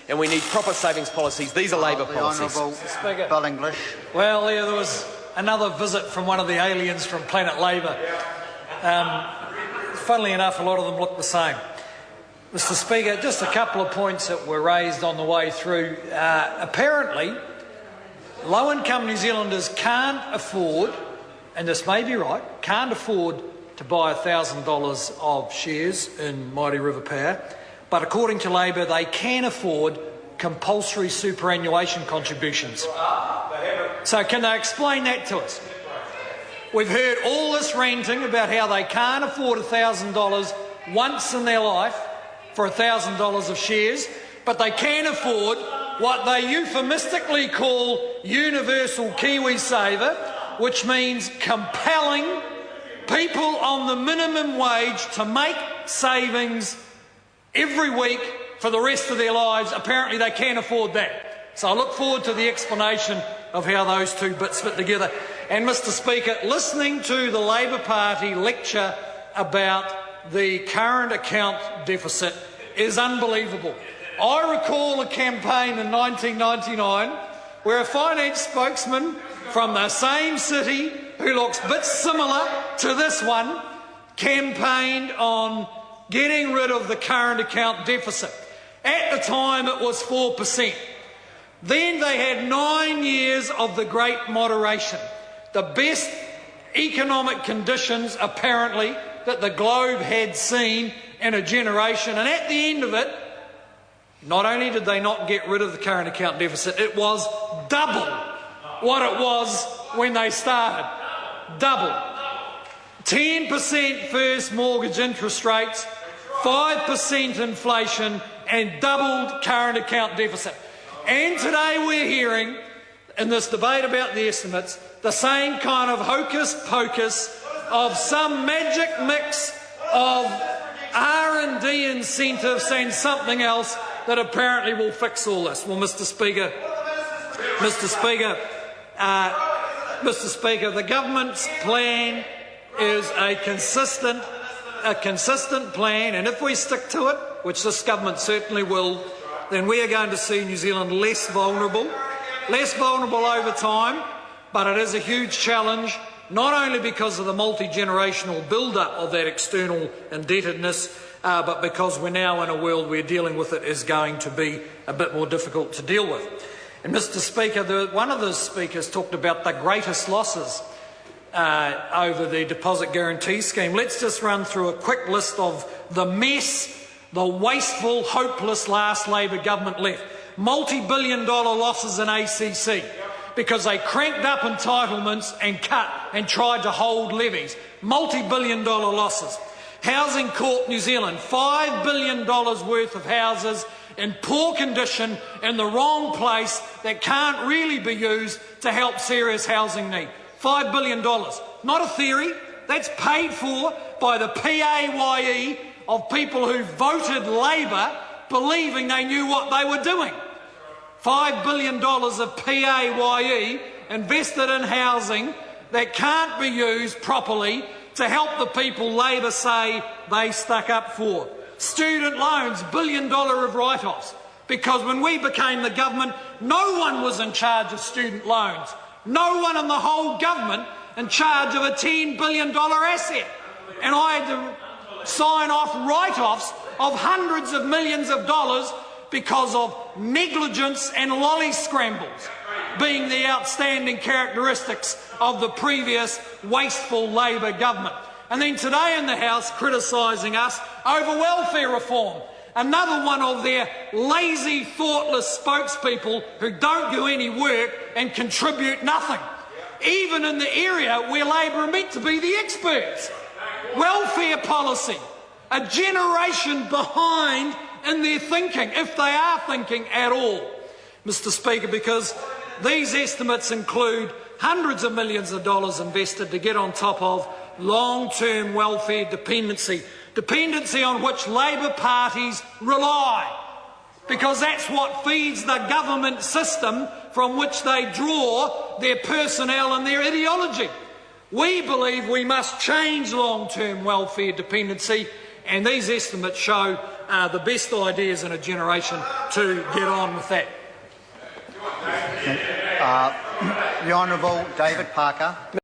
and we need proper savings policies. These are Labor policies. Speaker. Bill English. Well, there was another visit from one of the aliens from Planet Labor. Funnily enough, a lot of them look the same. Mr. Speaker, just a couple of points that were raised on the way through. Apparently, low-income New Zealanders can't afford, and this may be right, can't afford to buy $1,000 of shares in Mighty River Power, but according to Labor, they can afford compulsory superannuation contributions. So can they explain that to us? We've heard all this ranting about how they can't afford $1,000 once in their life for $1,000 of shares, but they can afford what they euphemistically call universal KiwiSaver, which means compelling people on the minimum wage to make savings every week for the rest of their lives. Apparently they can't afford that. So I look forward to the explanation of how those two bits fit together. And Mr. Speaker, listening to the Labor Party lecture about the current account deficit is unbelievable. I recall a campaign in 1999 where a finance spokesman from the same city who looks a bit similar to this one campaigned on getting rid of the current account deficit. At the time it was 4%. Then they had 9 years of the Great Moderation, the best economic conditions apparently that the globe had seen in a generation, and at the end of it, not only did they not get rid of the current account deficit, it was double what it was when they started. Double. 10% first mortgage interest rates, 5% inflation, and doubled current account deficit. And today we're hearing, in this debate about the estimates, the same kind of hocus pocus of some magic mix of R&D incentives and something else that apparently will fix all this. Well, Mr. Speaker, the government's plan is a consistent plan, and if we stick to it, which this government certainly will, then we are going to see New Zealand less vulnerable over time, but it is a huge challenge, not only because of the multi-generational build-up of that external indebtedness, but because we're now in a world where dealing with it is going to be a bit more difficult to deal with. And Mr. Speaker, one of the speakers talked about the greatest losses over the deposit guarantee scheme. Let's just run through a quick list of the mess, the wasteful, hopeless last Labor government left. Multi-billion-dollar losses in ACC because they cranked up entitlements and cut and tried to hold levies. Multi-billion-dollar losses. Housing Corp New Zealand, $5 billion worth of houses in poor condition in the wrong place that can't really be used to help serious housing need. $5 billion. Not a theory. That's paid for by the PAYE of people who voted Labor believing they knew what they were doing. $5 billion of PAYE invested in housing that can't be used properly to help the people Labor say they stuck up for. Student loans, $1 billion of write-offs, because when we became the government, no one was in charge of student loans. No one in the whole government in charge of a $10 billion asset. And I had to sign off write-offs of hundreds of millions of dollars because of negligence and lolly scrambles being the outstanding characteristics of the previous wasteful Labor government. And then today in the House criticising us over welfare reform. Another one of their lazy, thoughtless spokespeople who don't do any work and contribute nothing, even in the area where Labor are meant to be the experts. Welfare policy, a generation behind in their thinking, if they are thinking at all, Mr. Speaker, because these estimates include hundreds of millions of dollars invested to get on top of long-term welfare dependency on which Labor parties rely, because that's what feeds the government system from which they draw their personnel and their ideology. We believe we must change long-term welfare dependency, and these estimates show the best ideas in a generation to get on with that. The Honourable David Parker.